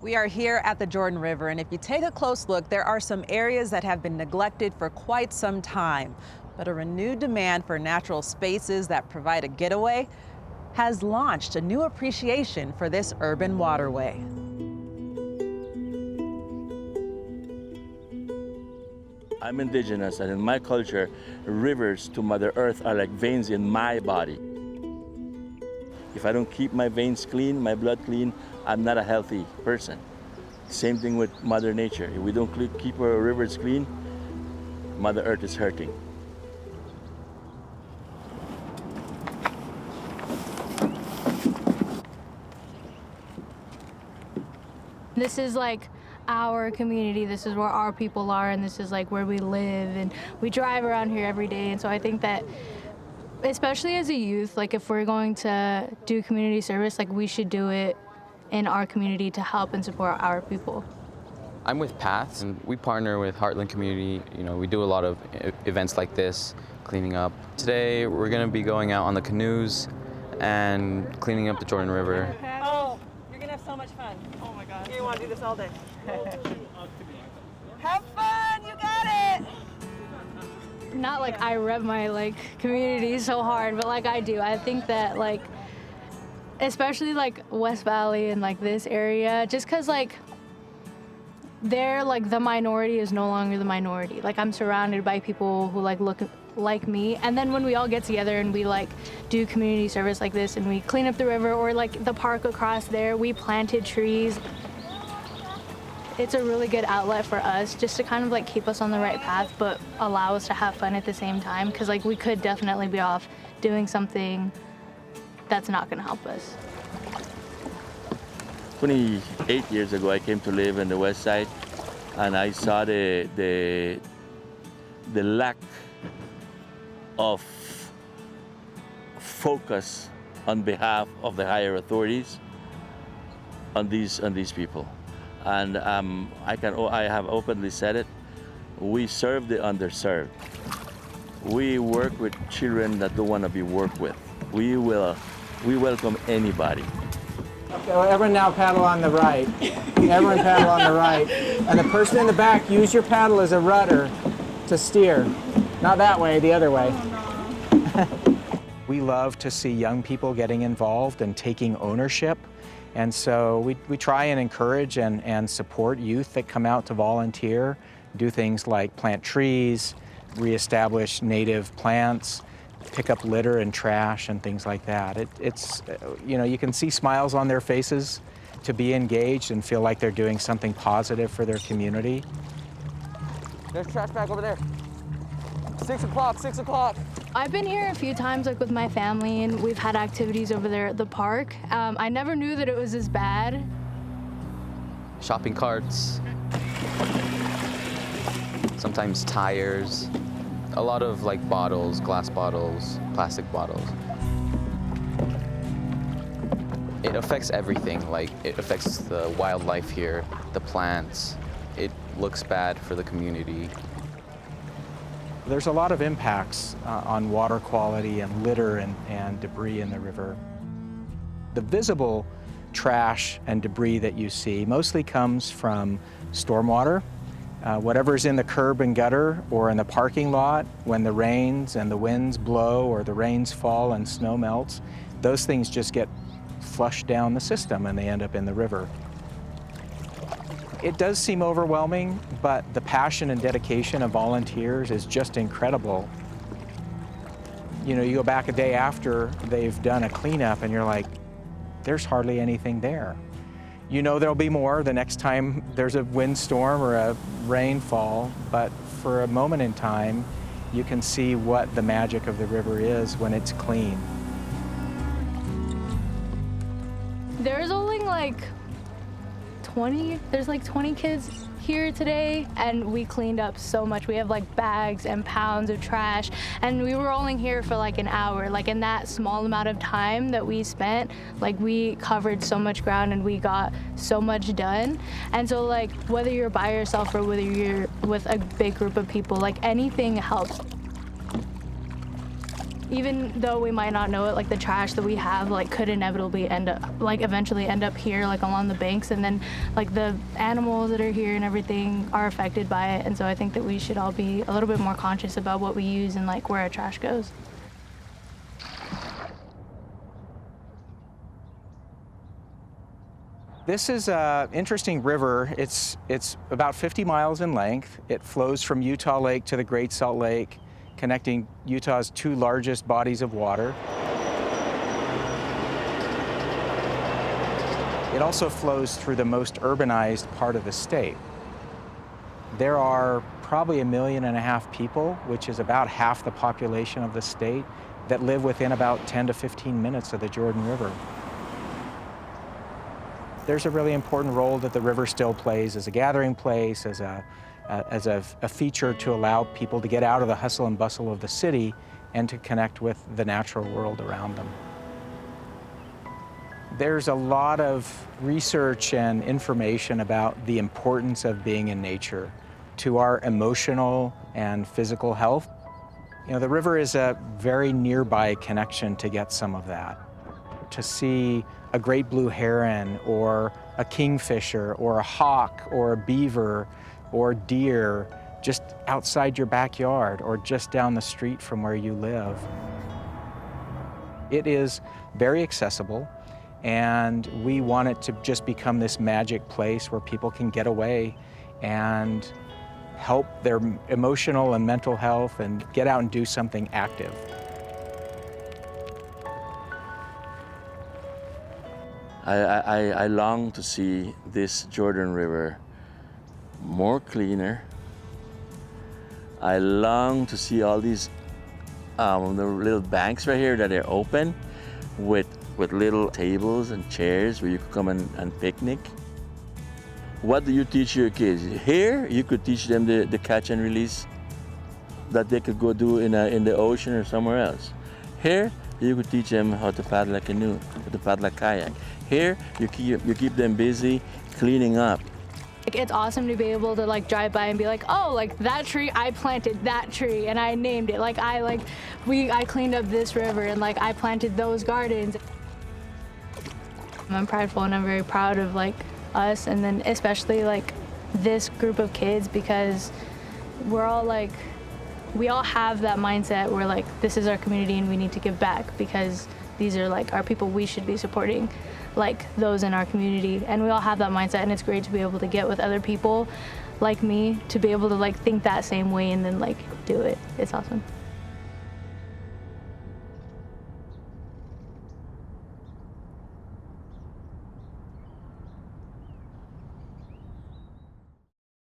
We are here at the Jordan River, and if you take a close look, there are some areas that have been neglected for quite some time. But a renewed demand for natural spaces that provide a getaway has launched a new appreciation for this urban waterway. I'm indigenous, and in my culture, rivers to Mother Earth are like veins in my body. If I don't keep my veins clean, my blood clean, I'm not a healthy person. Same thing with Mother Nature. If we don't keep our rivers clean, Mother Earth is hurting. This is like our community, this is where our people are, and this is like where we live, and we drive around here every day. And so I think that, especially as a youth, like if we're going to do community service, like we should do it in our community to help and support our people. I'm with Paths, and we partner with Heartland Community. You know, we do a lot of events like this, cleaning up. Today, we're gonna be going out on the canoes and cleaning up the Jordan River. Oh, you're gonna have so much fun. Oh my God. You wanna do this all day. Have fun, you got it! Not like I rep my community so hard, but like I do. I think that especially West Valley and this area, just cause they're the minority is no longer the minority. I'm surrounded by people who look like me, and then when we all get together and we do community service like this, and we clean up the river or the park across there, we planted trees. It's a really good outlet for us just to kind of keep us on the right path, but allow us to have fun at the same time, because we could definitely be off doing something that's not going to help us. 28 years ago, I came to live in the west side, and I saw the lack of focus on behalf of the higher authorities on these people. And I have openly said it, we serve the underserved. We work with children that don't want to be worked with. We welcome anybody. Okay, well, everyone now paddle on the right. Everyone paddle on the right. And the person in the back, use your paddle as a rudder to steer. Not that way, the other way. We love to see young people getting involved and taking ownership. And so we try and encourage and support youth that come out to volunteer, do things like plant trees, reestablish native plants, pick up litter and trash and things like that. It's you can see smiles on their faces to be engaged and feel like they're doing something positive for their community. There's trash bag over there. 6 o'clock, 6 o'clock. I've been here a few times with my family, and we've had activities over there at the park. I never knew that it was this bad. Shopping carts, sometimes tires, a lot of bottles, glass bottles, plastic bottles. It affects everything. It affects the wildlife here, the plants. It looks bad for the community. There's a lot of impacts on water quality and litter and debris in the river. The visible trash and debris that you see mostly comes from stormwater. Whatever's in the curb and gutter or in the parking lot, when the rains and the winds blow or the rains fall and snow melts, those things just get flushed down the system and they end up in the river. It does seem overwhelming, but the passion and dedication of volunteers is just incredible. You go back a day after they've done a cleanup and you're like, there's hardly anything there. There'll be more the next time there's a windstorm or a rainfall, but for a moment in time, you can see what the magic of the river is when it's clean. There's only 20 kids here today, and we cleaned up so much. We have bags and pounds of trash, and we were only here for an hour. In that small amount of time that we spent, we covered so much ground and we got so much done. And so whether you're by yourself or whether you're with a big group of people, anything helps. even though we might not know it, like the trash that we have like could inevitably eventually end up here, like along the banks, and then like the animals that are here and everything are affected by it. And so I think that we should all be a little bit more conscious about what we use and like where our trash goes. This is an interesting river. It's about 50 miles in length. It flows from Utah Lake to the Great Salt Lake, connecting Utah's two largest bodies of water. It also flows through the most urbanized part of the state. There are probably 1.5 million people, which is about half the population of the state, that live within about 10 to 15 minutes of the Jordan River. There's a really important role that the river still plays as a gathering place, as a feature to allow people to get out of the hustle and bustle of the city and to connect with the natural world around them. There's a lot of research and information about the importance of being in nature to our emotional and physical health. You know, the river is a very nearby connection to get some of that. To see a great blue heron or a kingfisher or a hawk or a beaver or deer just outside your backyard or just down the street from where you live. It is very accessible, and we want it to just become this magic place where people can get away and help their emotional and mental health and get out and do something active. I long to see this Jordan River more cleaner. I long to see all these the little banks right here that are open with little tables and chairs where you could come and picnic. What do you teach your kids? Here, you could teach them the catch and release that they could go do in the ocean or somewhere else. Here, you could teach them how to paddle a canoe, how to paddle a kayak. Here, you keep them busy cleaning up. Like, it's awesome to be able to like drive by and be like, oh, like that tree, I planted that tree and I named it. Like I cleaned up this river and like I planted those gardens. I'm prideful and I'm very proud of like us, and then especially like this group of kids, because we're all like, we all have that mindset where like this is our community and we need to give back, because these are like our people we should be supporting, like those in our community. And we all have that mindset, and it's great to be able to get with other people like me to be able to like think that same way and then like do it. It's awesome.